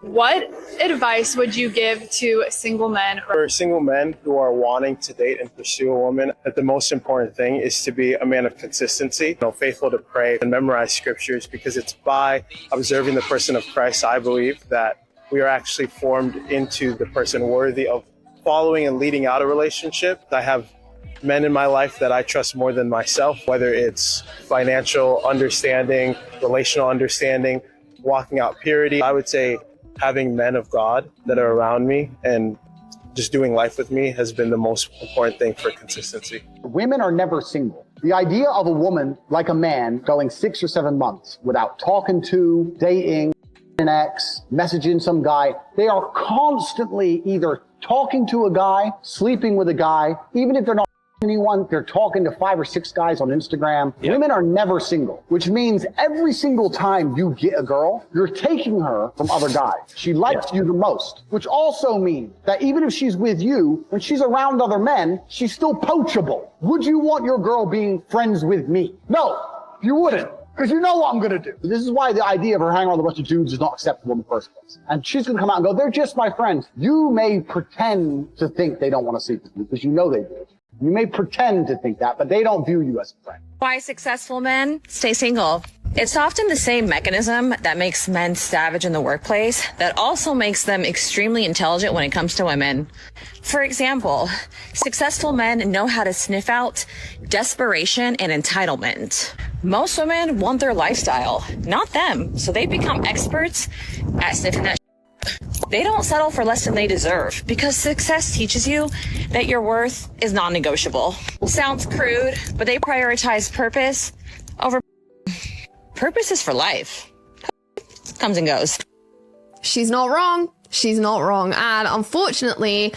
What advice would you give to single men? For single men who are wanting to date and pursue a woman, that the most important thing is to be a man of consistency, faithful to pray and memorize scriptures, because it's by observing the person of Christ, I believe, that we are actually formed into the person worthy of following and leading out a relationship. I have men in my life that I trust more than myself, whether it's financial understanding, relational understanding, walking out purity. I would say having men of God that are around me and just doing life with me has been the most important thing for consistency. Women are never single. The idea of a woman, like a man, going 6 or 7 months without talking to, dating, an ex, messaging some guy, they are constantly either talking to a guy, sleeping with a guy, even if they're not anyone, they're talking to 5 or 6 guys on Instagram. Yep. Women are never single, which means every single time you get a girl, you're taking her from other guys. She likes you the most, which also means that even if she's with you, when she's around other men, she's still poachable. Would you want your girl being friends with me? No, you wouldn't. Because you know what I'm going to do. This is why the idea of her hanging around with a bunch of dudes is not acceptable in the first place. And she's going to come out and go, they're just my friends. You may pretend to think they don't want to sleep with you because you know they do. You may pretend to think that, but they don't view you as a friend. Why successful men stay single? It's often the same mechanism that makes men savage in the workplace that also makes them extremely intelligent when it comes to women. For example, successful men know how to sniff out desperation and entitlement. Most women want their lifestyle, not them, so they become experts at sniffing that. They don't settle for less than they deserve because success teaches you that your worth is non-negotiable. Sounds crude, but they prioritize purpose over. Purpose is for life. Comes and goes. She's not wrong. She's not wrong. And unfortunately,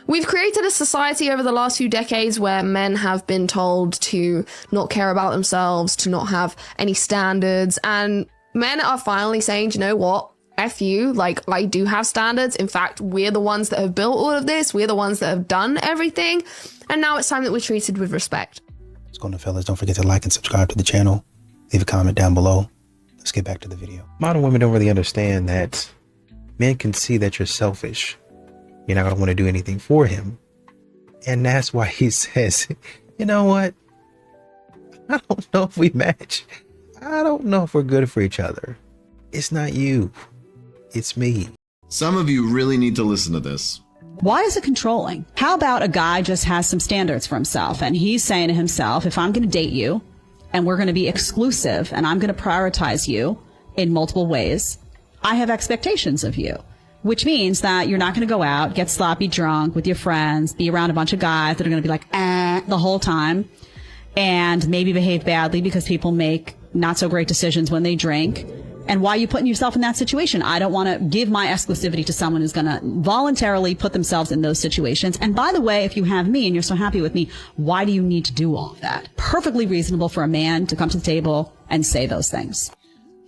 we've created a society over the last few decades where men have been told to not care about themselves, to not have any standards. And men are finally saying, you know what? F you, like, I do have standards. In fact, we're the ones that have built all of this. We're the ones that have done everything. And now it's time that we're treated with respect. What's going on, fellas? Don't forget to like and subscribe to the channel. Leave a comment down below. Let's get back to the video. Modern women don't really understand that men can see that you're selfish. You're not going to want to do anything for him. And that's why he says, you know what? I don't know if we match. I don't know if we're good for each other. It's not you. It's me. Some of you really need to listen to this. Why is it controlling? How about a guy just has some standards for himself and he's saying to himself, if I'm going to date you and we're going to be exclusive and I'm going to prioritize you in multiple ways, I have expectations of you, which means that you're not going to go out, get sloppy drunk with your friends, be around a bunch of guys that are going to be like, the whole time and maybe behave badly because people make not so great decisions when they drink. And why are you putting yourself in that situation? I don't want to give my exclusivity to someone who's going to voluntarily put themselves in those situations. And by the way, if you have me and you're so happy with me, why do you need to do all of that? Perfectly reasonable for a man to come to the table and say those things.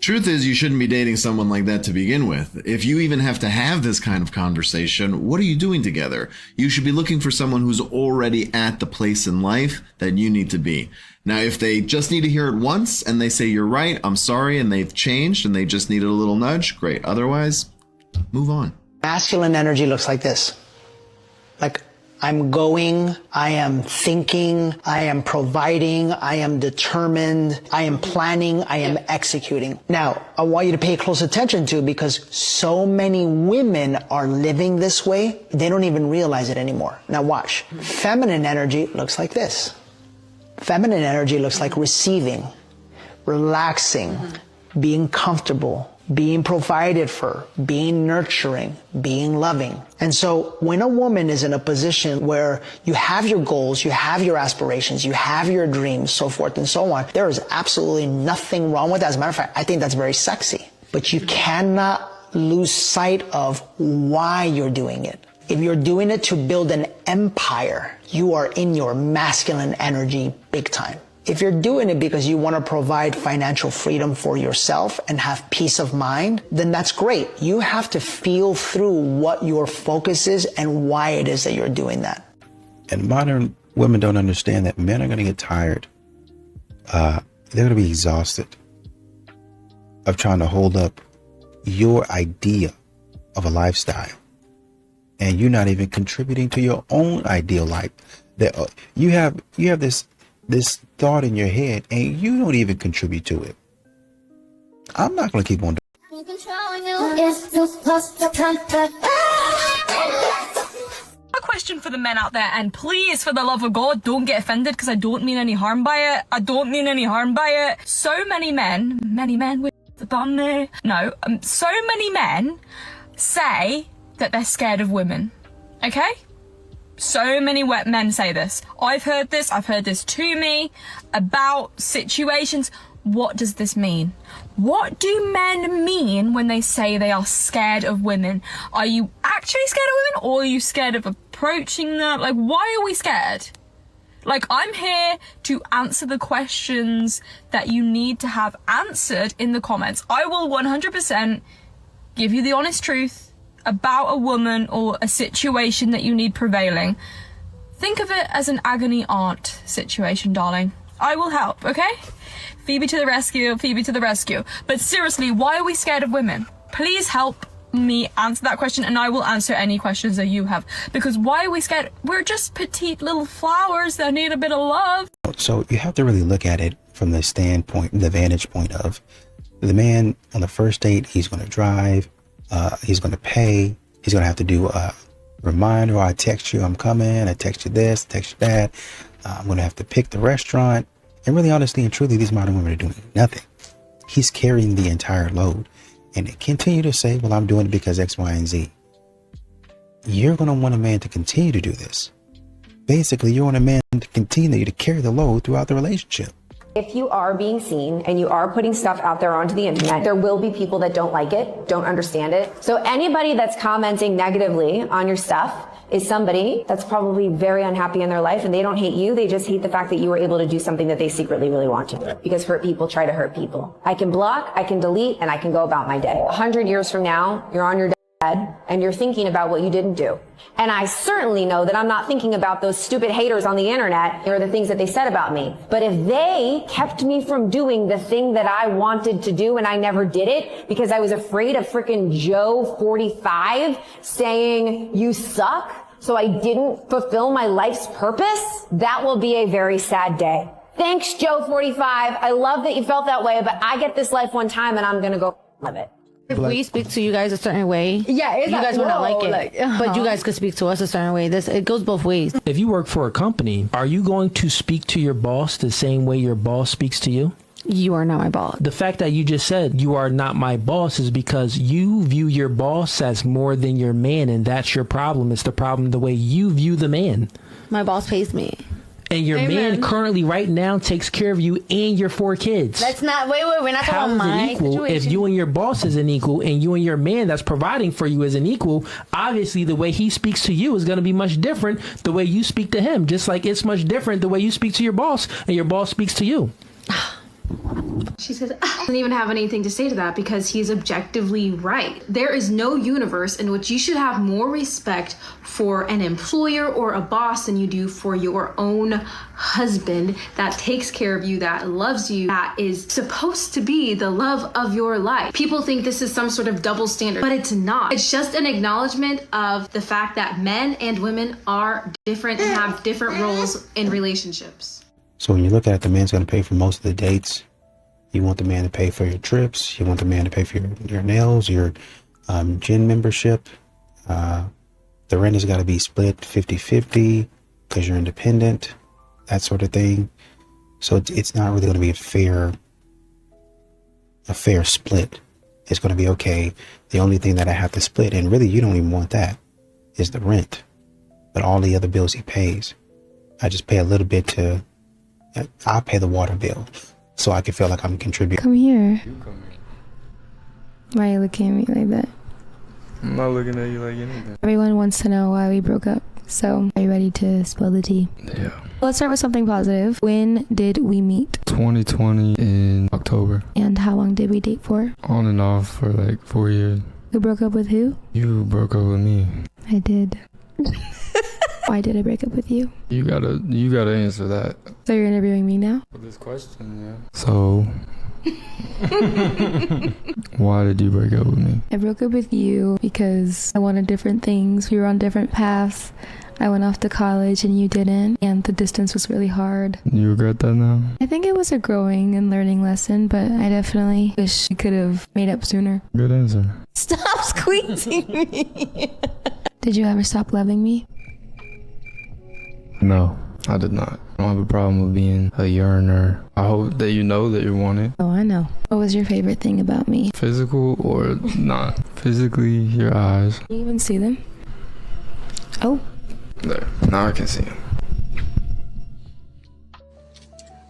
Truth is, you shouldn't be dating someone like that to begin with. If you even have to have this kind of conversation, what are you doing together? You should be looking for someone who's already at the place in life that you need to be. Now, if they just need to hear it once and they say, you're right, I'm sorry, and they've changed and they just needed a little nudge, great. Otherwise, move on. Masculine energy looks like this. Like, I'm going, I am thinking, I am providing, I am determined, I am planning, I am executing. Now, I want you to pay close attention to, because so many women are living this way, they don't even realize it anymore. Now watch. Feminine energy looks like this. Feminine energy looks like receiving, relaxing, being comfortable, being provided for, being nurturing, being loving. And so when a woman is in a position where you have your goals, you have your aspirations, you have your dreams, so forth and so on, there is absolutely nothing wrong with that. As a matter of fact, I think that's very sexy. But you cannot lose sight of why you're doing it. If you're doing it to build an empire, you are in your masculine energy big time. If you're doing it because you want to provide financial freedom for yourself and have peace of mind, then that's great. You have to feel through what your focus is and why it is that you're doing that. And modern women don't understand that men are going to get tired. They're going to be exhausted of trying to hold up your idea of a lifestyle, and you're not even contributing to your own ideal life. That you have this thought in your head, and you don't even contribute to it. I'm not going to keep on doing A question for the men out there, and please, for the love of God, don't get offended, because I don't mean any harm by it. So many men with the bum there. No, so many men say that they're scared of women. Okay? So many men say this. I've heard this to me about situations. What does this mean? What do men mean when they say they are scared of women? Are you actually scared of women, or are you scared of approaching them? Like, why are we scared? Like, I'm here to answer the questions that you need to have answered in the comments. I will 100% give you the honest truth about a woman or a situation that you need prevailing. Think of it as an agony aunt situation, darling. I will help, okay? Phoebe to the rescue. But seriously, why are we scared of women? Please help me answer that question, and I will answer any questions that you have. Because why are we scared? We're just petite little flowers that need a bit of love. So you have to really look at it from the standpoint, the vantage point of the man on the first date. He's going to drive, he's going to pay, he's going to have to do a reminder. I text you, I'm coming, I text you this, text you that. I'm going to have to pick the restaurant. And really, honestly and truly, these modern women are doing nothing. He's carrying the entire load. And they continue to say, well, I'm doing it because X, Y, and Z. You're going to want a man to continue to do this. Basically, you want a man to continue to carry the load throughout the relationship. If you are being seen and you are putting stuff out there onto the internet, there will be people that don't like it, don't understand it. So anybody that's commenting negatively on your stuff is somebody that's probably very unhappy in their life, and they don't hate you. They just hate the fact that you were able to do something that they secretly really want to, because hurt people try to hurt people. I can block, I can delete, and I can go about my day. 100 years from now, you're on your bed and you're thinking about what you didn't do. And I certainly know that I'm not thinking about those stupid haters on the internet or the things that they said about me. But if they kept me from doing the thing that I wanted to do and I never did it because I was afraid of frickin' Joe 45 saying you suck, so I didn't fulfill my life's purpose, that will be a very sad day. Thanks, Joe 45. I love that you felt that way, but I get this life one time and I'm gonna go live it. If we speak to you guys a certain way, yeah, you guys would not like it. But you guys could speak to us a certain way. It goes both ways. If you work for a company, are you going to speak to your boss the same way your boss speaks to you? You are not my boss. The fact that you just said you are not my boss is because you view your boss as more than your man, and that's your problem. It's the problem the way you view the man. My boss pays me. And your man currently right now takes care of you and your 4 kids. That's not, wait, we're not talking about my situation. If you and your boss is an equal and you and your man that's providing for you is an equal, obviously the way he speaks to you is going to be much different the way you speak to him. Just like it's much different the way you speak to your boss and your boss speaks to you. She said, I don't even have anything to say to that because he's objectively right. There is no universe in which you should have more respect for an employer or a boss than you do for your own husband that takes care of you, that loves you, that is supposed to be the love of your life. People think this is some sort of double standard, but it's not. It's just an acknowledgement of the fact that men and women are different and have different roles in relationships. So when you look at it, the man's going to pay for most of the dates. You want the man to pay for your trips. You want the man to pay for your nails, your gym membership. The rent has got to be split 50-50 because you're independent, that sort of thing. So it's not really going to be a fair split. It's going to be, okay, the only thing that I have to split, and really you don't even want that, is the rent. But all the other bills he pays, I just pay a little bit to, I'll pay the water bill so I can feel like I'm contributing. Come here. You come here. Why are you looking at me like that? I'm not looking at you like anything. Everyone wants to know why we broke up. So, are you ready to spill the tea? Yeah. Let's start with something positive. When did we meet? 2020 in October. And how long did we date for? On and off for like 4 years. Who broke up with who? You broke up with me. I did. Why did I break up with you? You gotta answer that. So you're interviewing me now? For this question, yeah. So, Why did you break up with me? I broke up with you because I wanted different things. We were on different paths. I went off to college and you didn't, and the distance was really hard. You regret that now? I think it was a growing and learning lesson, but I definitely wish we could have made up sooner. Good answer. Stop squeezing me. Did you ever stop loving me? No, I did not. I don't have a problem with being a yearner. I hope that you know that you're wanted. Oh, I know. What was your favorite thing about me? Physical or not? Physically, your eyes. Can you even see them? Oh. There, now I can see them.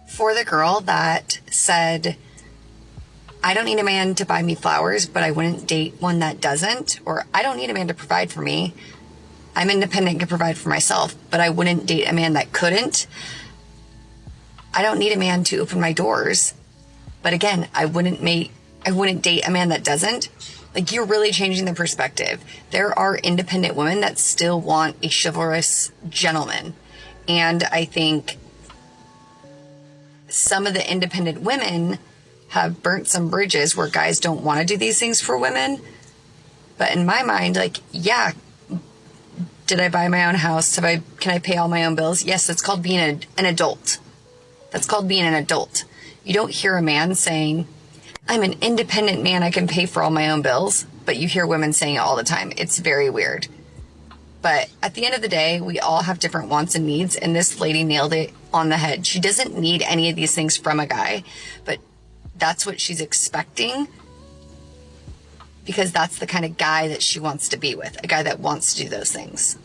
For the girl that said, I don't need a man to buy me flowers, but I wouldn't date one that doesn't, or I don't need a man to provide for me. I'm independent and can provide for myself, but I wouldn't date a man that couldn't. I don't need a man to open my doors, but again, I wouldn't date a man that doesn't. Like, you're really changing the perspective. There are independent women that still want a chivalrous gentleman. And I think some of the independent women have burnt some bridges where guys don't want to do these things for women. But in my mind, like, yeah, did I buy my own house? Can I pay all my own bills? Yes, that's called being an adult. That's called being an adult. You don't hear a man saying, I'm an independent man, I can pay for all my own bills. But you hear women saying it all the time. It's very weird. But at the end of the day, we all have different wants and needs, and this lady nailed it on the head. She doesn't need any of these things from a guy, but that's what she's expecting, because that's the kind of guy that she wants to be with, a guy that wants to do those things.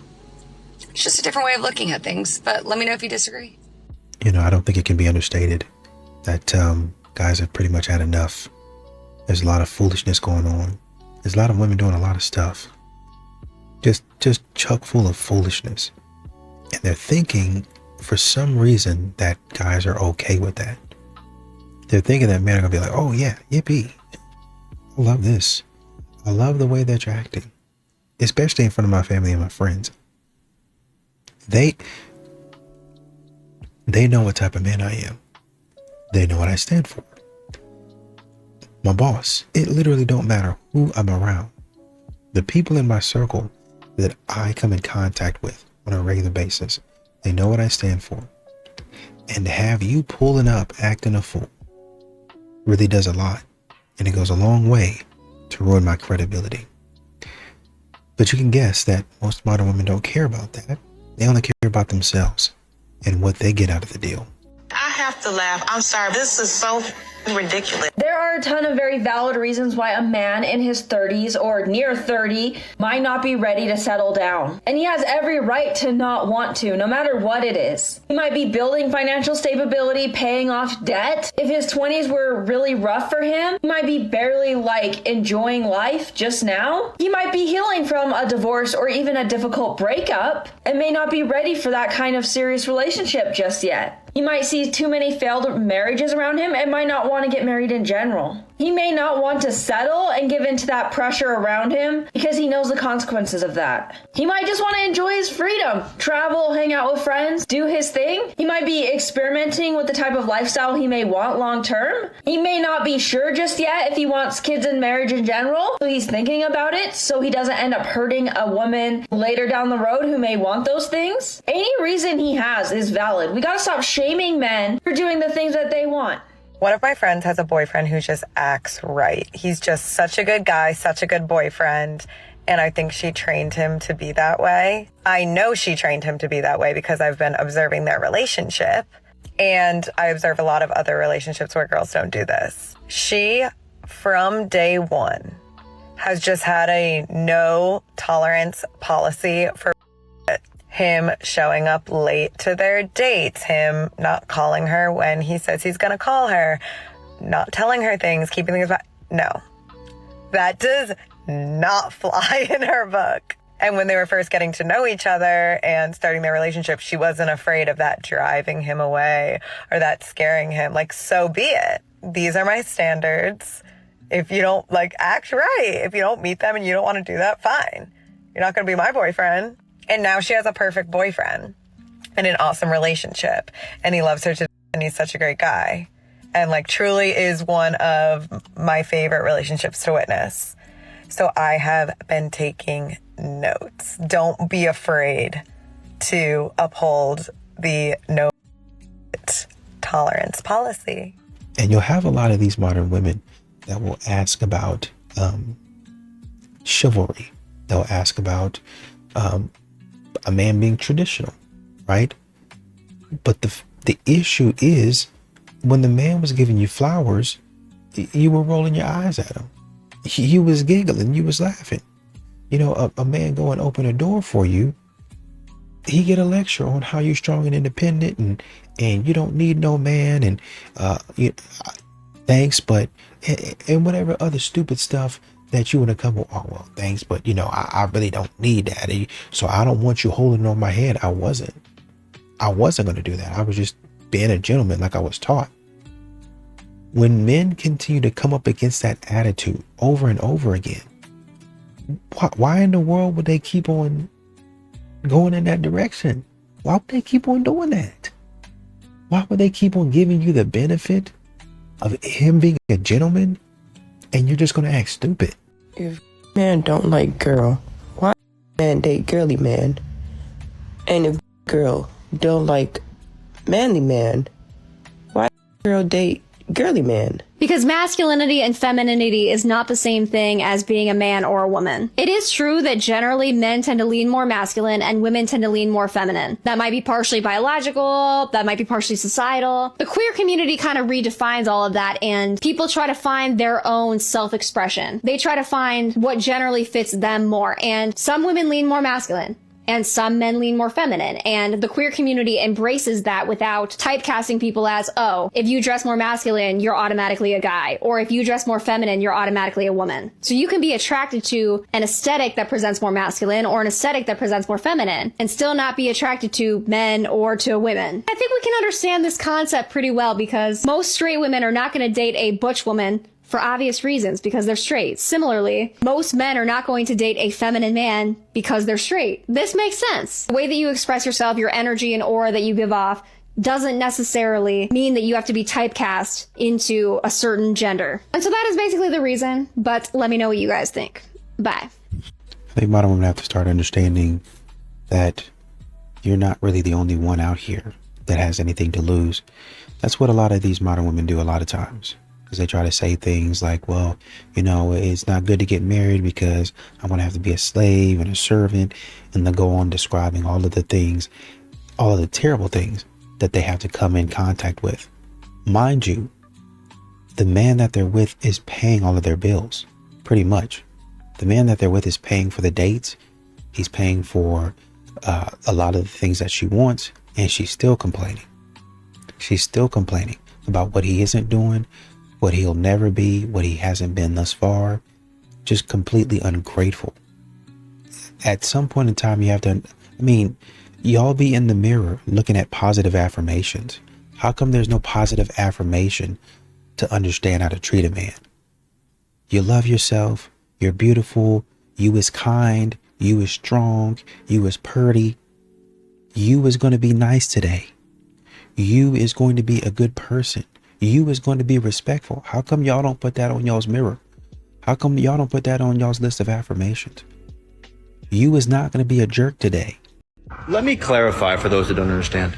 It's just a different way of looking at things, but let me know if you disagree. You know, I don't think it can be understated that guys have pretty much had enough. There's a lot of foolishness going on. There's a lot of women doing a lot of stuff. Just chock full of foolishness. And they're thinking, for some reason, that guys are okay with that. They're thinking that men are going to be like, oh yeah, yippee. I love this. I love the way that you're acting. Especially in front of my family and my friends. They know what type of man I am. They know what I stand for. My boss. It literally don't matter who I'm around. The people in my circle that I come in contact with on a regular basis, they know what I stand for. And to have you pulling up acting a fool really does a lot. And it goes a long way to ruin my credibility. But you can guess that most modern women don't care about that. They only care about themselves and what they get out of the deal. I have to laugh. I'm sorry. This is so ridiculous. There are a ton of very valid reasons why a man in his 30s or near 30 might not be ready to settle down. And he has every right to not want to, no matter what it is. He might be building financial stability, paying off debt. If his 20s were really rough for him, he might be barely enjoying life just now. He might be healing from a divorce or even a difficult breakup and may not be ready for that kind of serious relationship just yet. He might see too many failed marriages around him and might not want to get married in general. He may not want to settle and give in to that pressure around him because he knows the consequences of that. He might just want to enjoy his freedom, travel, hang out with friends, do his thing. He might be experimenting with the type of lifestyle he may want long term. He may not be sure just yet if he wants kids and marriage in general, so he's thinking about it so he doesn't end up hurting a woman later down the road who may want those things. Any reason he has is valid. We gotta stop shaming men for doing the things that they want. One of my friends has a boyfriend who just acts right. He's just such a good guy, such a good boyfriend. And I think she trained him to be that way. I know she trained him to be that way because I've been observing their relationship. And I observe a lot of other relationships where girls don't do this. She, from day one, has just had a no tolerance policy for him showing up late to their dates, him not calling her when he says he's going to call her, not telling her things, keeping things back. No, that does not fly in her book. And when they were first getting to know each other and starting their relationship, she wasn't afraid of that driving him away or that scaring him. Like, so be it. These are my standards. If you don't act right, if you don't meet them and you don't want to do that, fine. You're not going to be my boyfriend. And now she has a perfect boyfriend and an awesome relationship. And he loves her and he's such a great guy. and like truly is one of my favorite relationships to witness. So I have been taking notes. Don't be afraid to uphold the no tolerance policy. And you'll have a lot of these modern women that will ask about chivalry. They'll ask about a man being traditional, right? But the issue is, when the man was giving you flowers, you were rolling your eyes at him. You was giggling, you was laughing. You know, a man go and open a door for you, he get a lecture on how you're strong and independent, and you don't need no man, and thanks, but and whatever other stupid stuff that you want to come with. Oh, well, thanks, but you know, I really don't need that, so I don't want you holding on my hand. I wasn't going to do that. I was just being a gentleman like I was taught. When men continue to come up against that attitude over and over again, why in the world would they keep on going in that direction? Why would they keep on doing that? Why would they keep on giving you the benefit of him being a gentleman, and you're just going to act stupid? If man don't like girl, why man date girly man? And if girl don't like manly man, why girl date girly man? Because masculinity and femininity is not the same thing as being a man or a woman. It is true that generally men tend to lean more masculine and women tend to lean more feminine. That might be partially biological, that might be partially societal. The queer community kind of redefines all of that, and people try to find their own self-expression. They try to find what generally fits them more, and some women lean more masculine, and some men lean more feminine, and the queer community embraces that without typecasting people as, oh, if you dress more masculine, you're automatically a guy, or if you dress more feminine, you're automatically a woman. So you can be attracted to an aesthetic that presents more masculine or an aesthetic that presents more feminine and still not be attracted to men or to women. I think we can understand this concept pretty well, because most straight women are not going to date a butch woman for obvious reasons, because they're straight. Similarly, most men are not going to date a feminine man because they're straight. This makes sense. The way that you express yourself, your energy and aura that you give off, doesn't necessarily mean that you have to be typecast into a certain gender. And so that is basically the reason, but let me know what you guys think. Bye. I think modern women have to start understanding that you're not really the only one out here that has anything to lose. That's what a lot of these modern women do a lot of times. Because they try to say things like, well, you know, it's not good to get married because I'm going to have to be a slave and a servant. And they'll go on describing all of the things, all of the terrible things that they have to come in contact with. Mind you, the man that they're with is paying all of their bills, pretty much. The man that they're with is paying for the dates. He's paying for a lot of the things that she wants, and she's still complaining. She's still complaining about what he isn't doing, what he'll never be, what he hasn't been thus far. Just completely ungrateful. At some point in time, you have to, y'all be in the mirror looking at positive affirmations. How come there's no positive affirmation to understand how to treat a man? You love yourself, you're beautiful, you is kind, you is strong, you is purty, you is going to be nice today. You is going to be a good person. You is going to be respectful. How come y'all don't put that on y'all's mirror? How come y'all don't put that on y'all's list of affirmations? You is not going to be a jerk today. Let me clarify for those that don't understand.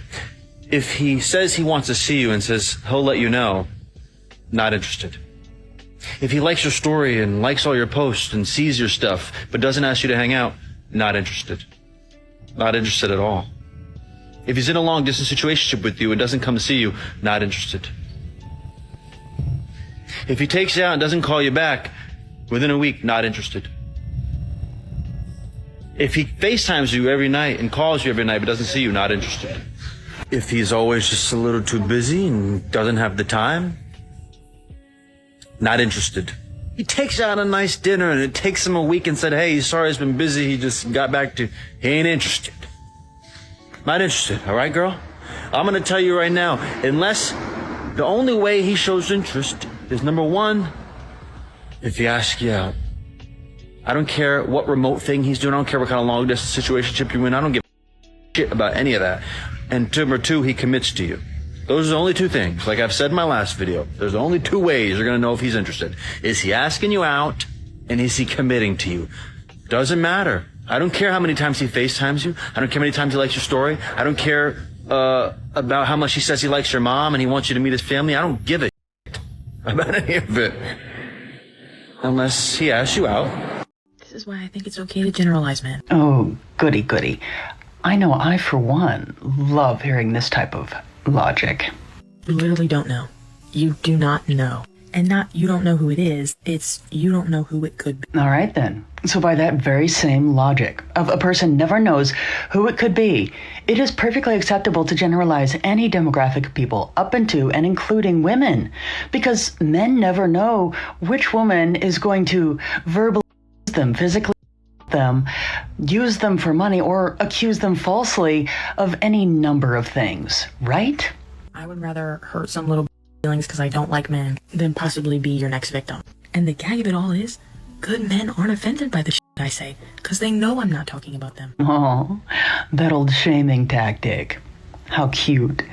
If he says he wants to see you and says he'll let you know, not interested. If he likes your story and likes all your posts and sees your stuff but doesn't ask you to hang out, not interested. Not interested at all. If he's in a long distance situationship with you and doesn't come to see you, not interested. If he takes you out and doesn't call you back within a week, not interested. If he FaceTimes you every night and calls you every night but doesn't see you, not interested. If he's always just a little too busy and doesn't have the time, not interested. He takes you out on a nice dinner and it takes him a week and said, hey, he's sorry he's been busy, he just got back to, he ain't interested. Not interested, all right, girl? I'm gonna tell you right now, unless the only way he shows interest is, number one, if he asks you out. I don't care what remote thing he's doing. I don't care what kind of long distance situationship you're in. I don't give a shit about any of that. And number two, he commits to you. Those are the only two things. Like I've said in my last video, there's only two ways you're going to know if he's interested. Is he asking you out, and is he committing to you? Doesn't matter. I don't care how many times he FaceTimes you. I don't care how many times he likes your story. I don't care about how much he says he likes your mom and he wants you to meet his family. I don't give a shit about any of it. Unless he asks you out. This is why I think it's okay to generalize, man. Oh, goody, goody. I know I, for one, love hearing this type of logic. You literally don't know. You do not know. And not you don't know who it is, it's you don't know who it could be. All right, then. So by that very same logic of a person never knows who it could be, it is perfectly acceptable to generalize any demographic of people up into and including women, because men never know which woman is going to verbally use them, physically them, use them for money, or accuse them falsely of any number of things, right? I would rather hurt some little feelings because I don't like men than possibly be your next victim. And the gag of it all is, good men aren't offended by the shit I say because they know I'm not talking about them. Oh, that old shaming tactic. How cute.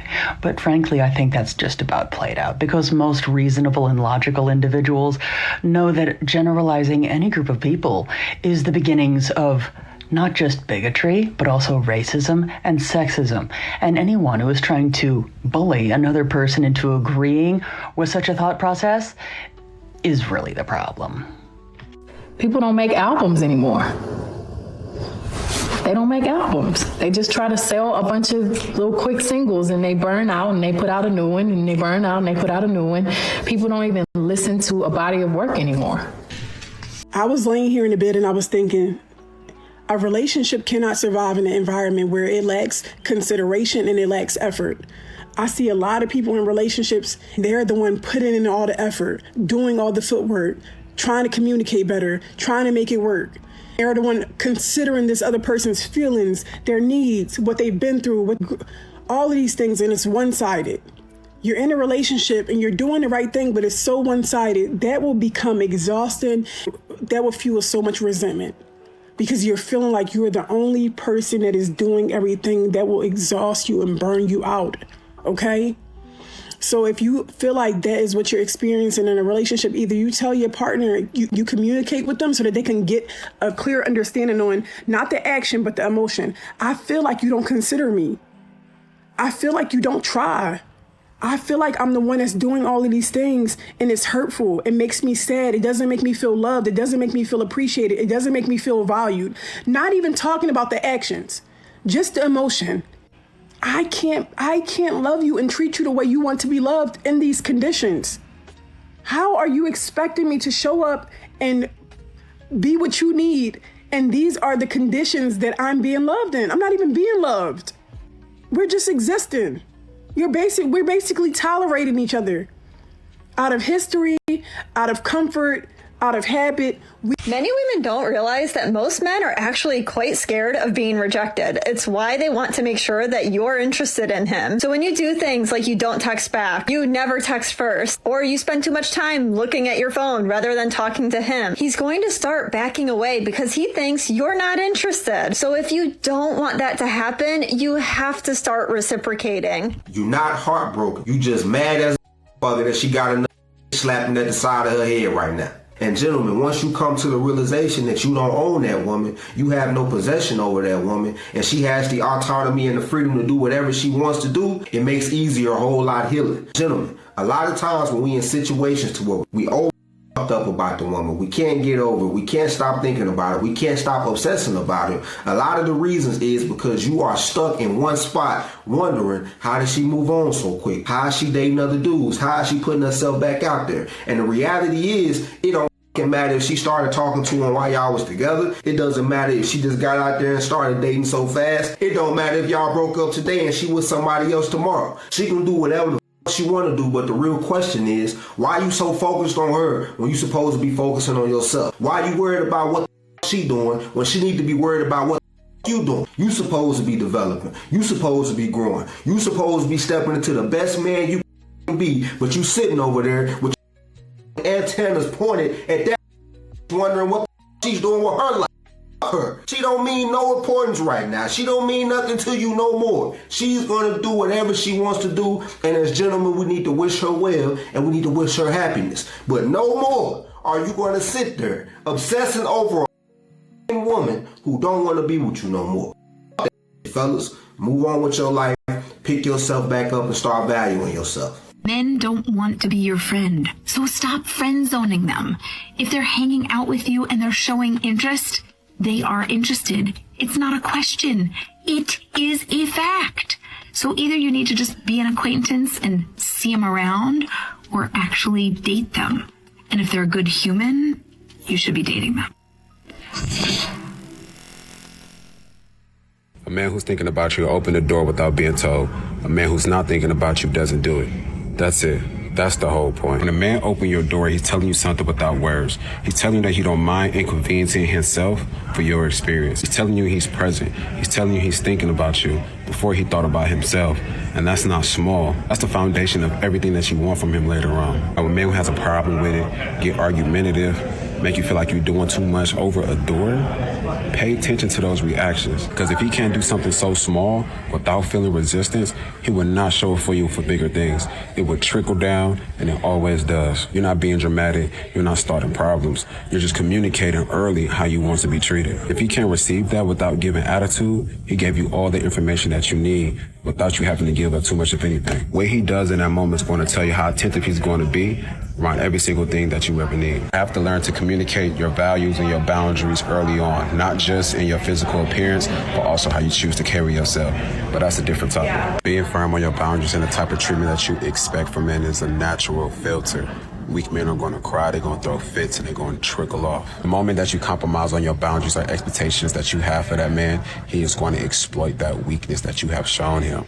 But frankly, I think that's just about played out, because most reasonable and logical individuals know that generalizing any group of people is the beginnings of not just bigotry, but also racism and sexism. And anyone who is trying to bully another person into agreeing with such a thought process is really the problem. People don't make albums anymore. They don't make albums. They just try to sell a bunch of little quick singles, and they burn out, and they put out a new one, and they burn out, and they put out a new one. People don't even listen to a body of work anymore. I was laying here in the bed and I was thinking, a relationship cannot survive in an environment where it lacks consideration and it lacks effort. I see a lot of people in relationships, they're the one putting in all the effort, doing all the footwork, trying to communicate better, trying to make it work. They're the one considering this other person's feelings, their needs, what they've been through, all of these things, and it's one-sided. You're in a relationship and you're doing the right thing, but it's so one-sided, that will become exhausting. That will fuel so much resentment, because you're feeling like you're the only person that is doing everything. That will exhaust you and burn you out, okay? So if you feel like that is what you're experiencing in a relationship, either you tell your partner, you communicate with them so that they can get a clear understanding on not the action, but the emotion. I feel like you don't consider me. I feel like you don't try. I feel like I'm the one that's doing all of these things, and it's hurtful. It makes me sad. It doesn't make me feel loved. It doesn't make me feel appreciated. It doesn't make me feel valued. Not even talking about the actions, just the emotion. I can't love you and treat you the way you want to be loved in these conditions. How are you expecting me to show up and be what you need? And these are the conditions that I'm being loved in. I'm not even being loved. We're just existing. We're basically tolerating each other out of history, out of comfort, out of habit. Many women don't realize that most men are actually quite scared of being rejected. It's why they want to make sure that you're interested in him. So when you do things like you don't text back, you never text first, or you spend too much time looking at your phone rather than talking to him, he's going to start backing away because he thinks you're not interested. So if you don't want that to happen, you have to start reciprocating. You're not heartbroken. You just mad as a mother that she got another slapping at the side of her head right now. And gentlemen, once you come to the realization that you don't own that woman, you have no possession over that woman, and she has the autonomy and the freedom to do whatever she wants to do, it makes easier a whole lot healing. Gentlemen, a lot of times when we in situations to where we up about the woman, we can't get over it, we can't stop thinking about it, we can't stop obsessing about it. A lot of the reasons is because you are stuck in one spot wondering, how did she move on so quick? How is she dating other dudes? How is she putting herself back out there? And the reality is, it don't matter if she started talking to him while y'all was together. It doesn't matter if she just got out there and started dating so fast. It don't matter if y'all broke up today and she with somebody else tomorrow. She can do whatever the she want to do, but the real question is, why you so focused on her when you supposed to be focusing on yourself? Why you worried about what she doing when she need to be worried about what you doing? You supposed to be developing. You supposed to be growing. You supposed to be stepping into the best man you can be, but you sitting over there with your antennas pointed at that, wondering what she's doing with her life. her. She don't mean no importance right now. She don't mean nothing to you no more. She's gonna do whatever she wants to do, and as gentlemen, we need to wish her well, and we need to wish her happiness. But no more are you gonna sit there obsessing over a woman who don't want to be with you no more. Fellas, move on with your life, pick yourself back up, and start valuing yourself. Men don't want to be your friend, so stop friend zoning them. If they're hanging out with you and they're showing interest, they are interested. It's not a question. It is a fact. So either you need to just be an acquaintance and see them around, or actually date them. And if they're a good human, you should be dating them. A man who's thinking about you will open the door without being told. A man who's not thinking about you doesn't do it. That's it. That's the whole point. When a man opens your door, he's telling you something without words. He's telling you that he don't mind inconveniencing himself for your experience. He's telling you he's present. He's telling you he's thinking about you before he thought about himself. And that's not small. That's the foundation of everything that you want from him later on. A man who has a problem with it, get argumentative, make you feel like you're doing too much over a door, pay attention to those reactions. Because if he can't do something so small without feeling resistance, he will not show it for you for bigger things. It will trickle down, and it always does. You're not being dramatic. You're not starting problems. You're just communicating early how you want to be treated. If he can't receive that without giving attitude, he gave you all the information that you need without you having to give up too much of anything. What he does in that moment is going to tell you how attentive he's going to be around every single thing that you ever need. You have to learn to communicate your values and your boundaries early on, not just in your physical appearance, but also how you choose to carry yourself. But that's a different topic. Yeah. Being firm on your boundaries and the type of treatment that you expect from men is a natural filter. Weak men are going to cry, they're going to throw fits, and they're going to trickle off. The moment that you compromise on your boundaries or expectations that you have for that man, he is going to exploit that weakness that you have shown him.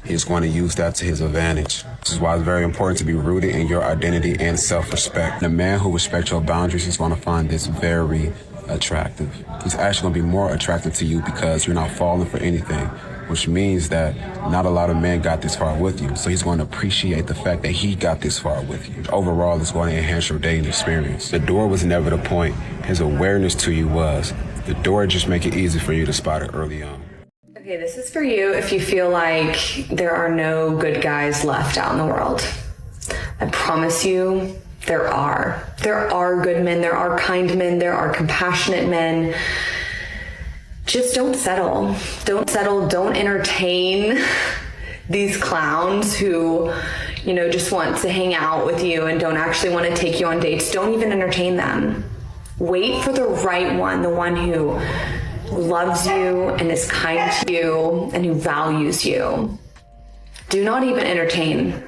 He's going to use that to his advantage. This is why it's very important to be rooted in your identity and self-respect. The man who respects your boundaries is going to find this very attractive. He's actually going to be more attractive to you because you're not falling for anything, which means that not a lot of men got this far with you. So he's going to appreciate the fact that he got this far with you. Overall, it's going to enhance your dating experience. The door was never the point. His awareness to you was. The door just make it easy for you to spot it early on. Okay, this is for you if you feel like there are no good guys left out in the world. I promise you, there are. There are good men, there are kind men, there are compassionate men. Just don't settle. Don't settle, don't entertain these clowns who, you know, just want to hang out with you and don't actually want to take you on dates. Don't even entertain them. Wait for the right one, the one who loves you and is kind to you and who values you. Do not even entertain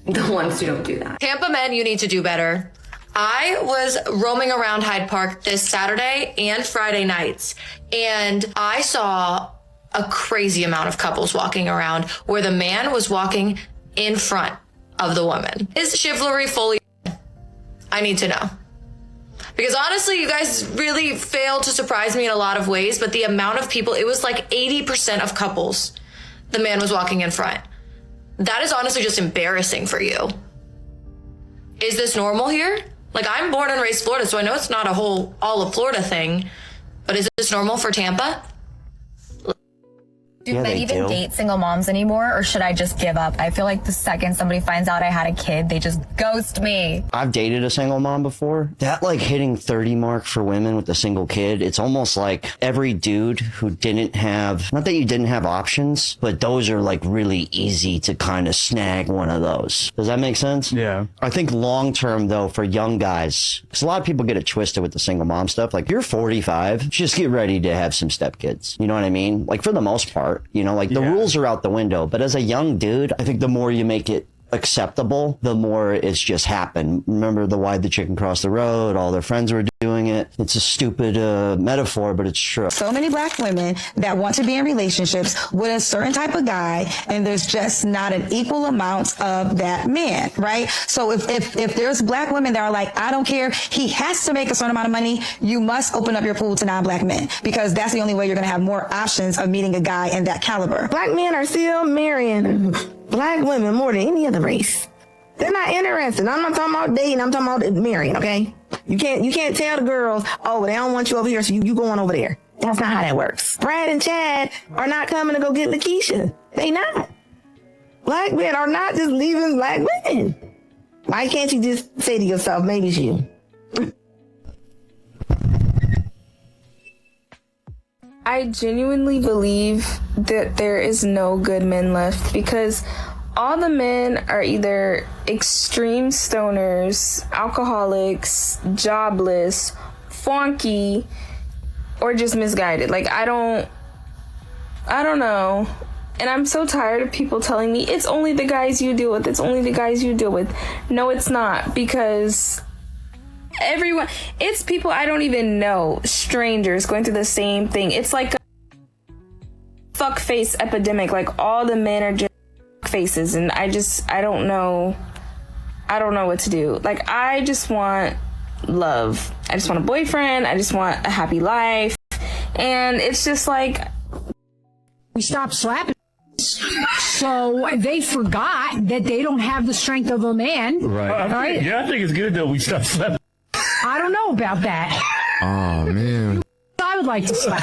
the ones who don't do that. Tampa men, you need to do better. I was roaming around Hyde Park this Saturday and Friday nights, and I saw a crazy amount of couples walking around where the man was walking in front of the woman. Is chivalry fully? I need to know. Because honestly, you guys really failed to surprise me in a lot of ways, but the amount of people, it was like 80% of couples, the man was walking in front. That is honestly just embarrassing for you. Is this normal here? Like, I'm born and raised Florida, so I know it's not all of Florida thing, but is this normal for Tampa? Do men even date single moms anymore, or should I just give up? I feel like the second somebody finds out I had a kid, they just ghost me. I've dated a single mom before. That like hitting 30 mark for women with a single kid, it's almost like every dude who didn't have, not that you didn't have options, but those are like really easy to kind of snag one of those. Does that make sense? Yeah. I think long term though, for young guys, because a lot of people get it twisted with the single mom stuff. Like, you're 45, just get ready to have some stepkids. You know what I mean? Like, for the most part. You know, like the rules are out the window. But as a young dude, I think the more you make it acceptable, the more it's just happened. Remember the Why the Chicken Crossed the Road? All their friends were doing it. It's a stupid metaphor, but it's true. So many black women that want to be in relationships with a certain type of guy, and there's just not an equal amount of that man, right? So if there's black women that are like, I don't care, he has to make a certain amount of money, you must open up your pool to non-black men, because that's the only way you're going to have more options of meeting a guy in that caliber. Black men are still marrying black women more than any other race. They're not interested. I'm not talking about dating, I'm talking about marrying, okay? You can't tell the girls, oh, they don't want you over here, so you going over there. That's not how that works. Brad and Chad are not coming to go get Lakeisha. They not. Black men are not just leaving black women. Why can't you just say to yourself, maybe it's you? I genuinely believe that there is no good men left because all the men are either extreme stoners, alcoholics, jobless, funky, or just misguided. Like, I don't know. And I'm so tired of people telling me, it's only the guys you deal with. It's only the guys you deal with. No, it's not, because everyone, it's people I don't even know, strangers going through the same thing. It's like a fuck face epidemic. Like, all the men are just faces, and I don't know what to do. Like, I just want love. I just want a boyfriend. I just want a happy life. And it's just like, we stopped slapping, so they forgot that they don't have the strength of a man. Right. Yeah, I think it's good that we stopped slapping. I don't know about that. Oh, man. I would like to slap.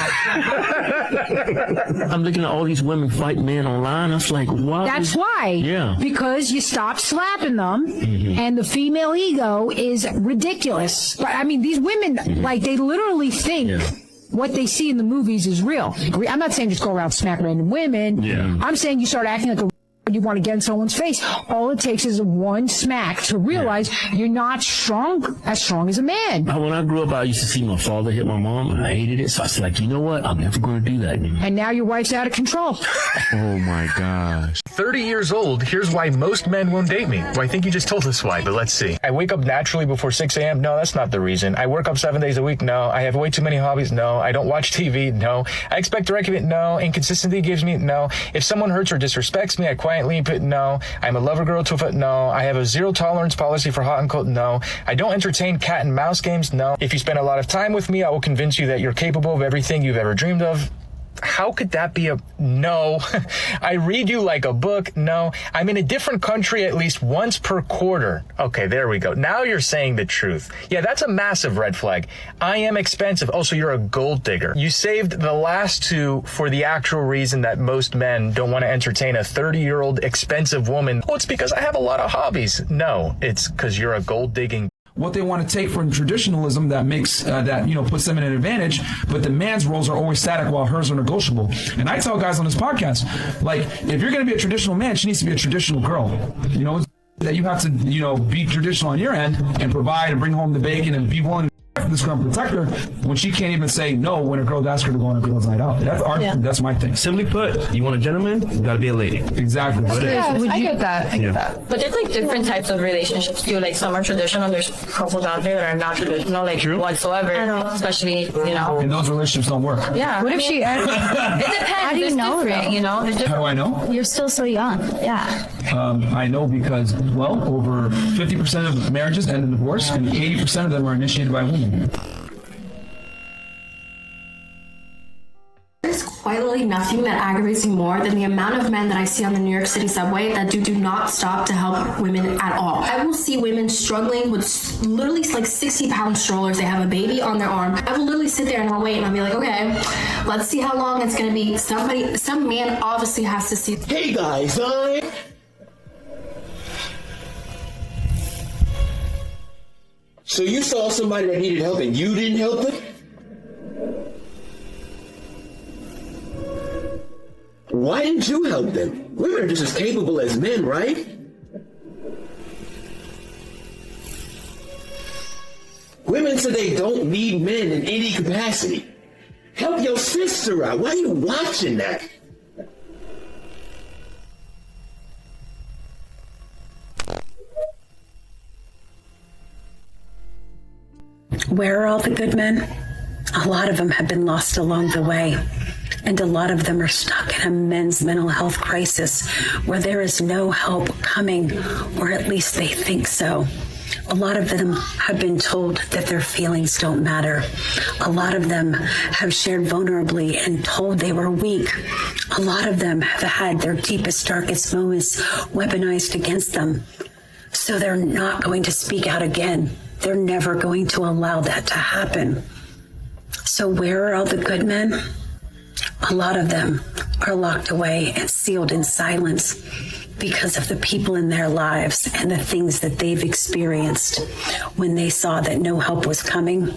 I'm looking at all these women fight men online. I was like, what? That's why. Yeah. Because you stop slapping them, and the female ego is ridiculous. But I mean, these women, like, they literally think what they see in the movies is real. I'm not saying just go around smack random women. Yeah. I'm saying you start acting like a you want to get in someone's face. All it takes is one smack to realize you're not as strong as a man. When I grew up, I used to see my father hit my mom, and I hated it. So I was like, you know what? I'm never going to do that anymore. And now your wife's out of control. Oh my gosh. 30 years old, here's why most men won't date me. Well, I think you just told us why, but let's see. I wake up naturally before 6 a.m. No, that's not the reason. I work up 7 days a week. No. I have way too many hobbies. No. I don't watch TV. No. I expect direct it. No. Inconsistency gives me. No. If someone hurts or disrespects me, I quietly put no. I'm a lover girl to a foot. No. I have a zero tolerance policy for hot and cold. No. I don't entertain cat and mouse games. No. If you spend a lot of time with me, I will convince you that you're capable of everything you've ever dreamed of. How could that be a no? I read you like a book. No. I'm in a different country at least once per quarter. Okay, there we go. Now you're saying the truth. Yeah, that's a massive red flag. I am expensive. Oh, so you're a gold digger. You saved the last two for the actual reason that most men don't want to entertain a 30-year-old expensive woman. Oh, it's because I have a lot of hobbies. No, it's because you're a gold digging. What they want to take from traditionalism that makes puts them in an advantage, but the man's roles are always static while hers are negotiable. And I tell guys on this podcast, like, if you're going to be a traditional man, she needs to be a traditional girl. You know, that you have to, be traditional on your end and provide and bring home the bacon and be willing to this girl protect her when she can't even say no when a girl asks her to go on a girl's night out. That's my thing. Simply put, you want a gentleman, you gotta be a lady. Exactly. I get that. I get that. But there's like different types of relationships too. Like some are traditional, there's couples out there that are not traditional, like whatsoever. Especially, And those relationships don't work. Yeah. What if she? It depends. How do you know? How do I know? You're still so young. Yeah. I know because, over 50% of marriages end in divorce, and 80% of them are initiated by women. There's quite literally nothing that aggravates me more than the amount of men that I see on the New York City subway that do not stop to help women at all. I will see women struggling with literally like 60-pound strollers. They have a baby on their arm. I will literally sit there and I'll wait and I'll be like, okay, let's see how long it's gonna be. Some man obviously has to see. Hey guys, so you saw somebody that needed help and you didn't help them? Why didn't you help them? Women are just as capable as men, right? Women said they don't need men in any capacity. Help your sister out. Why are you watching that? Where are all the good men? A lot of them have been lost along the way. And a lot of them are stuck in a men's mental health crisis where there is no help coming, or at least they think so. A lot of them have been told that their feelings don't matter. A lot of them have shared vulnerably and told they were weak. A lot of them have had their deepest, darkest moments weaponized against them. So they're not going to speak out again. They're never going to allow that to happen. So where are all the good men? A lot of them are locked away and sealed in silence because of the people in their lives and the things that they've experienced. When they saw that no help was coming,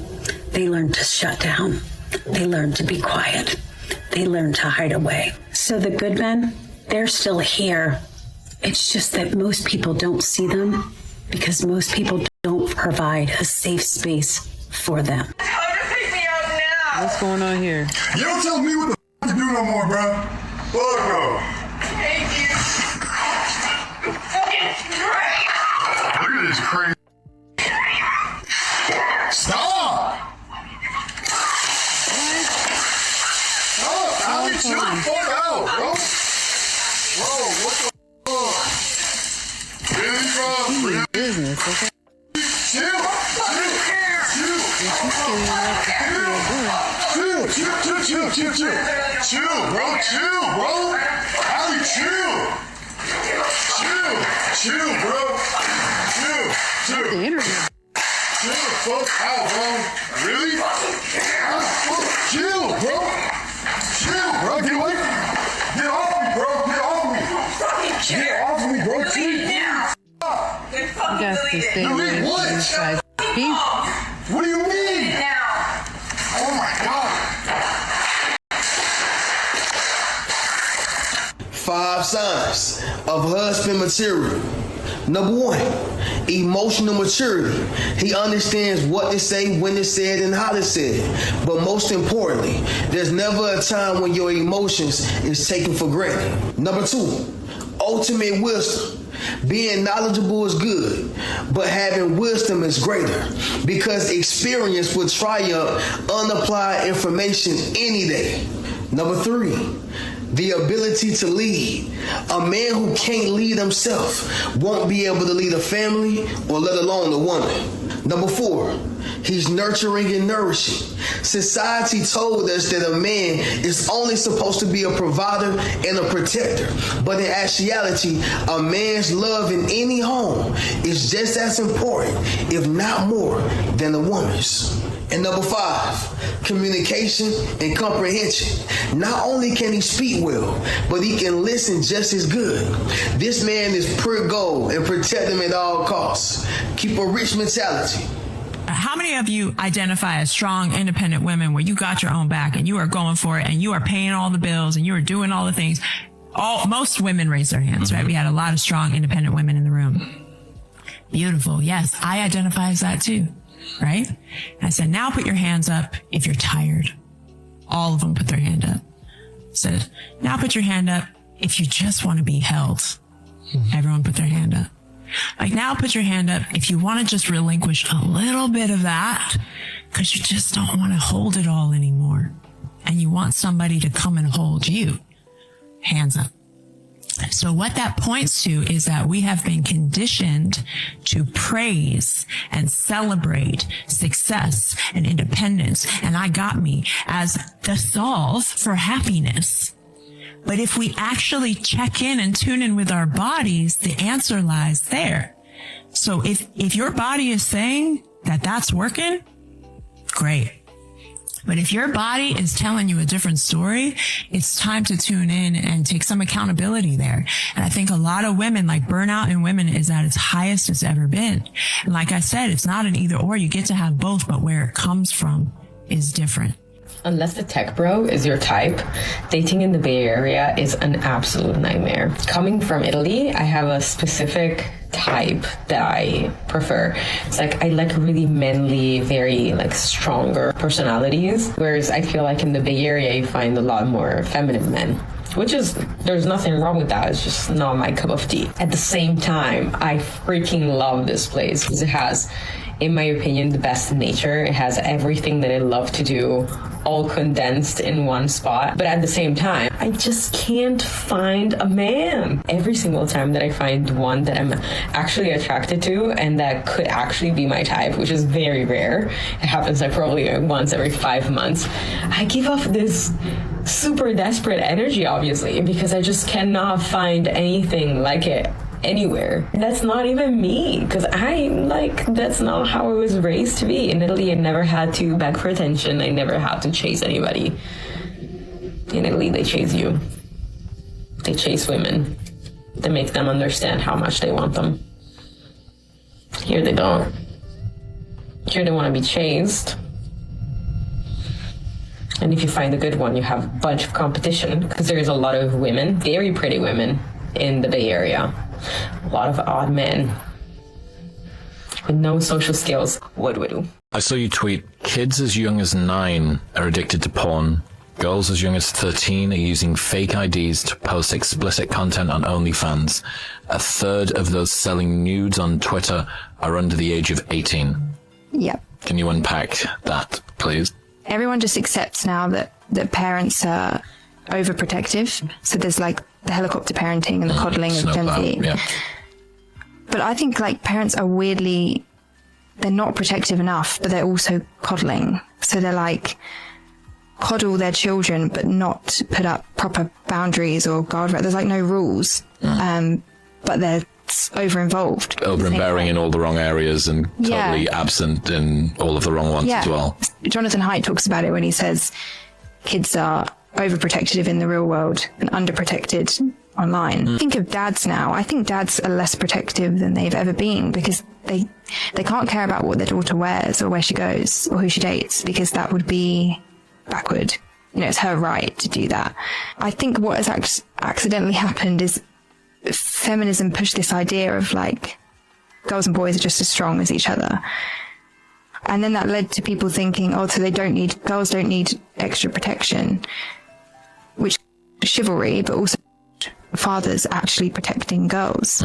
they learned to shut down. They learned to be quiet. They learned to hide away. So the good men, they're still here. It's just that most people don't see them because most people don't provide a safe space for them. What's going on here? You don't tell me what the f to do no more, bro. Fuck no. Thank you. Look at this crazy. Stop! Stop! I'll be chill the fuck out, bro. Bro, what the fuck? Really, bro? Really? Business, okay? Chill! Chill, bro. Chill, bro. Ali, chill, bro. Chill. Chill the fuck out, bro. Really? Chill, bro. Chill, bro. Get away. Get off me, bro. Get off me. Get off me, bro. Chill. You got to stay away from these guys. What do you mean? Oh my God. 5 signs of husband material. Number 1, emotional maturity. He understands what to say, when to say it, and how to say it. But most importantly, there's never a time when your emotions is taken for granted. Number 2, ultimate wisdom. Being knowledgeable is good, but having wisdom is greater because experience will triumph unapplied information any day. Number 3, the ability to lead. A man who can't lead himself won't be able to lead a family or let alone a woman. Number 4, he's nurturing and nourishing. Society told us that a man is only supposed to be a provider and a protector. But in actuality, a man's love in any home is just as important, if not more, than a woman's. And number 5, communication and comprehension. Not only can he speak well, but he can listen just as good. This man is pure gold and protect him at all costs. Keep a rich mentality. How many of you identify as strong, independent women where you got your own back and you are going for it and you are paying all the bills and you are doing all the things? Most women raised their hands, right? We had a lot of strong, independent women in the room. Beautiful. Yes, I identify as that too, right? I said, now put your hands up if you're tired. All of them put their hand up. I said, now put your hand up if you just want to be held. Everyone put their hand up. Like, now put your hand up if you want to just relinquish a little bit of that because you just don't want to hold it all anymore and you want somebody to come and hold you. Hands up. So what that points to is that we have been conditioned to praise and celebrate success and independence and I got me as the solve for happiness. But if we actually check in and tune in with our bodies, the answer lies there. So if your body is saying that that's working, great. But if your body is telling you a different story, it's time to tune in and take some accountability there. And I think a lot of women, like burnout in women is at its highest it's ever been. And like I said, it's not an either or. You get to have both, but where it comes from is different. Unless the tech bro is your type, dating in the Bay Area is an absolute nightmare. Coming from Italy, I have a specific type that I prefer. It's like I like really manly, very like stronger personalities. Whereas I feel like in the Bay Area, you find a lot more feminine men. Which is, there's nothing wrong with that. It's just not my cup of tea. At the same time, I freaking love this place because it has, in my opinion, the best in nature. It has everything that I love to do, all condensed in one spot. But at the same time, I just can't find a man. Every single time that I find one that I'm actually attracted to and that could actually be my type, which is very rare, it happens like probably once every 5 months, I give off this super desperate energy, obviously, because I just cannot find anything like it anywhere. That's not even me, because that's not how I was raised to be. In Italy, I never had to beg for attention. I never had to chase anybody. In Italy, they chase you. They chase women. They make them understand how much they want them. Here they don't. Here they want to be chased. And if you find a good one, you have a bunch of competition, because there's a lot of women, very pretty women, in the Bay Area. A lot of odd men with no social skills. What do we do? I saw you tweet, kids as young as 9 are addicted to porn. Girls as young as 13 are using fake IDs to post explicit content on OnlyFans. A third of those selling nudes on Twitter are under the age of 18. Yep. Can you unpack that, please? Everyone just accepts now that parents are overprotective. So there's like the helicopter parenting and the coddling of Gen Z. Yeah. But I think like parents are weirdly, they're not protective enough, but they're also coddling. So they're like, coddle their children, but not put up proper boundaries or guardrails. There's like no rules, but they're over-involved. Overbearing in all the wrong areas and totally absent in all of the wrong ones as well. Jonathan Haidt talks about it when he says kids are overprotective in the real world and underprotected online. Think of dads now. I think dads are less protective than they've ever been, because they can't care about what their daughter wears or where she goes or who she dates, because that would be backward. You know, it's her right to do that. I think what has accidentally happened is feminism pushed this idea of like girls and boys are just as strong as each other. And then that led to people thinking, oh, so girls don't need extra protection, which is chivalry, but also fathers actually protecting girls.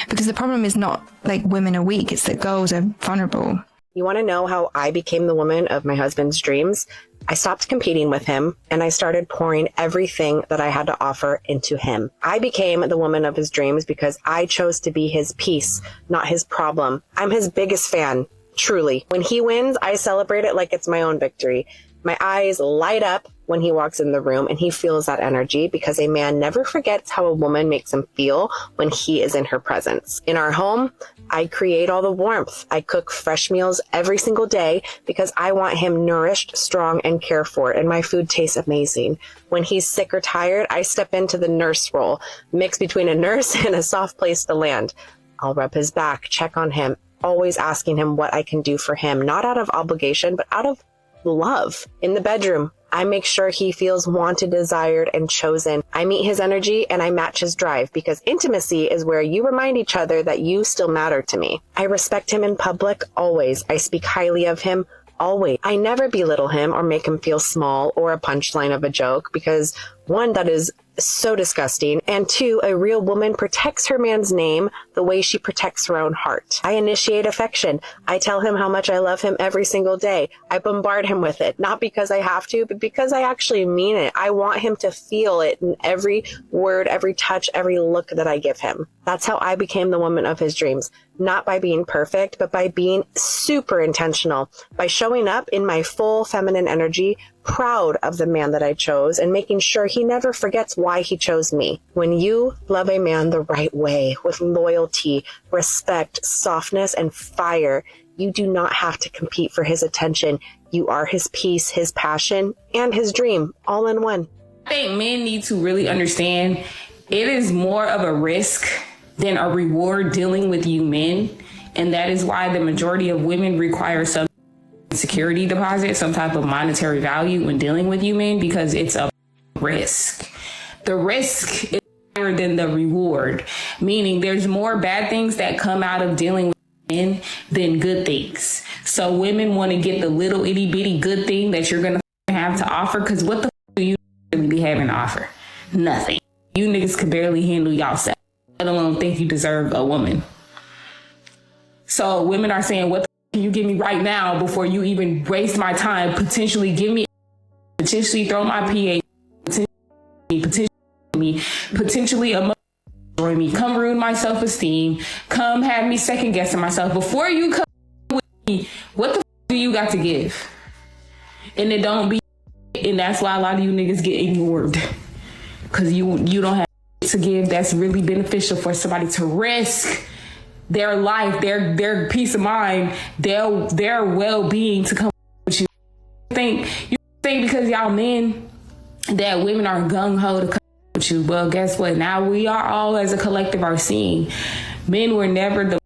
Because the problem is not like women are weak, it's that girls are vulnerable. You want to know how I became the woman of my husband's dreams? I stopped competing with him and I started pouring everything that I had to offer into him. I became the woman of his dreams because I chose to be his peace, not his problem. I'm his biggest fan, truly. When he wins, I celebrate it like it's my own victory. My eyes light up when he walks in the room and he feels that energy, because a man never forgets how a woman makes him feel when he is in her presence. In our home, I create all the warmth. I cook fresh meals every single day because I want him nourished, strong, and cared for, and my food tastes amazing. When he's sick or tired, I step into the nurse role, mix between a nurse and a soft place to land. I'll rub his back, check on him, always asking him what I can do for him, not out of obligation, but out of love. In the bedroom, I make sure he feels wanted, desired, and chosen. I meet his energy and I match his drive, because intimacy is where you remind each other that you still matter to me. I respect him in public, always. I speak highly of him, always. I never belittle him or make him feel small or a punchline of a joke, because one, that is so disgusting, and two, a real woman protects her man's name the way she protects her own heart. I initiate affection. I tell him how much I love him every single day. I bombard him with it, not because I have to, but because I actually mean it. I want him to feel it in every word, every touch, every look that I give him. That's how I became the woman of his dreams. Not by being perfect, but by being super intentional, by showing up in my full feminine energy, proud of the man that I chose, and making sure he never forgets why he chose me. When you love a man the right way, with loyalty, respect, softness, and fire, you do not have to compete for his attention. You are his peace, his passion, and his dream, all in one. I think men need to really understand it is more of a risk than a reward dealing with you men. And that is why the majority of women require some security deposit, some type of monetary value when dealing with you men, because it's a risk. The risk is higher than the reward, meaning there's more bad things that come out of dealing with men than good things. So women want to get the little itty bitty good thing that you're going to have to offer, because what the do you really be having to offer? Nothing. You niggas can barely handle yourself, let alone think you deserve a woman. So women are saying, what the can you give me right now before you even waste my time? Potentially give me, potentially throw my PA, potentially destroy me, come ruin my self-esteem, come have me second guessing myself. Before you come with me, what the do you got to give? And it don't be, and that's why a lot of you niggas get ignored, because you don't have to give that's really beneficial for somebody to risk their life, their peace of mind, their well-being to come with you. You think because y'all men that women are gung-ho to come with you. Well, guess what? Now we are all as a collective are seeing men were never the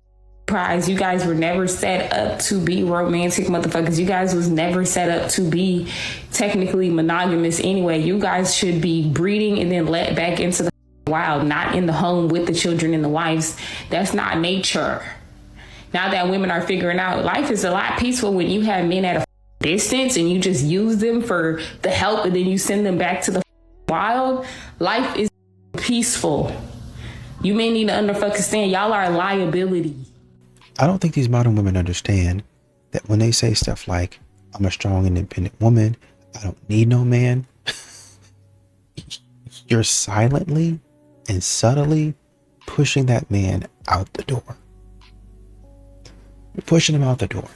prize. You guys were never set up to be romantic motherfuckers. You guys was never set up to be technically monogamous anyway. You guys should be breeding and then let back into the wild, not in the home with the children and the wives. That's not nature. Now that women are figuring out life is a lot peaceful when you have men at a distance and you just use them for the help and then you send them back to the wild. Life is peaceful. You may need to understand y'all are a liability. I don't think these modern women understand that when they say stuff like, I'm a strong, independent woman, I don't need no man, you're silently and subtly pushing that man out the door. You're pushing him out the door,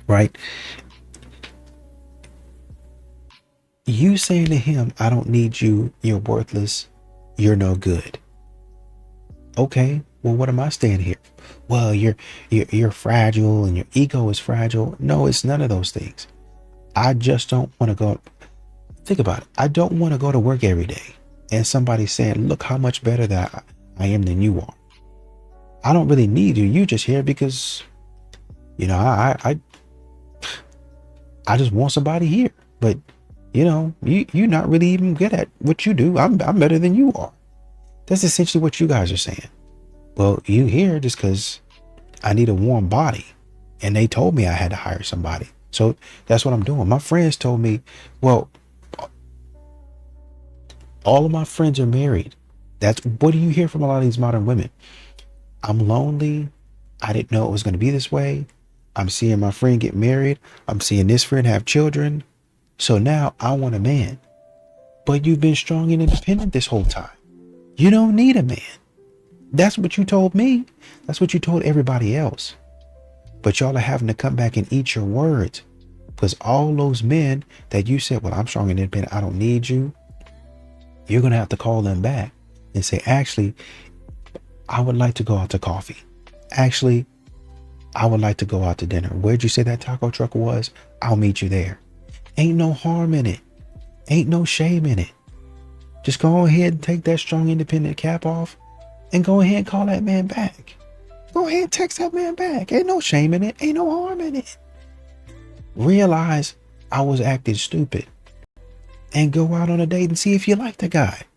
right? You saying to him, I don't need you, you're worthless, you're no good. Okay, well, what am I saying here? Well, you're fragile and your ego is fragile. No, it's none of those things. I just don't want to go. Think about it. I don't want to go to work every day and somebody saying, look how much better that I am than you are. I don't really need you. You just here because, you know, I just want somebody here. But, you know, you're not really even good at what you do. I'm better than you are. That's essentially what you guys are saying. Well, you here just because I need a warm body and they told me I had to hire somebody. So that's what I'm doing. My friends told me, well, all of my friends are married. That's what do you hear from a lot of these modern women? I'm lonely. I didn't know it was going to be this way. I'm seeing my friend get married. I'm seeing this friend have children. So now I want a man. But you've been strong and independent this whole time. You don't need a man. That's what you told me. That's what you told everybody else. But y'all are having to come back and eat your words. Because all those men that you said, well, I'm strong and independent, I don't need you. You're going to have to call them back and say, actually, I would like to go out to coffee. Actually, I would like to go out to dinner. Where'd you say that taco truck was? I'll meet you there. Ain't no harm in it. Ain't no shame in it. Just go ahead and take that strong independent cap off and go ahead and call that man back. Go ahead and text that man back. Ain't no shame in it. Ain't no harm in it. Realize I was acting stupid and go out on a date and see if you like the guy.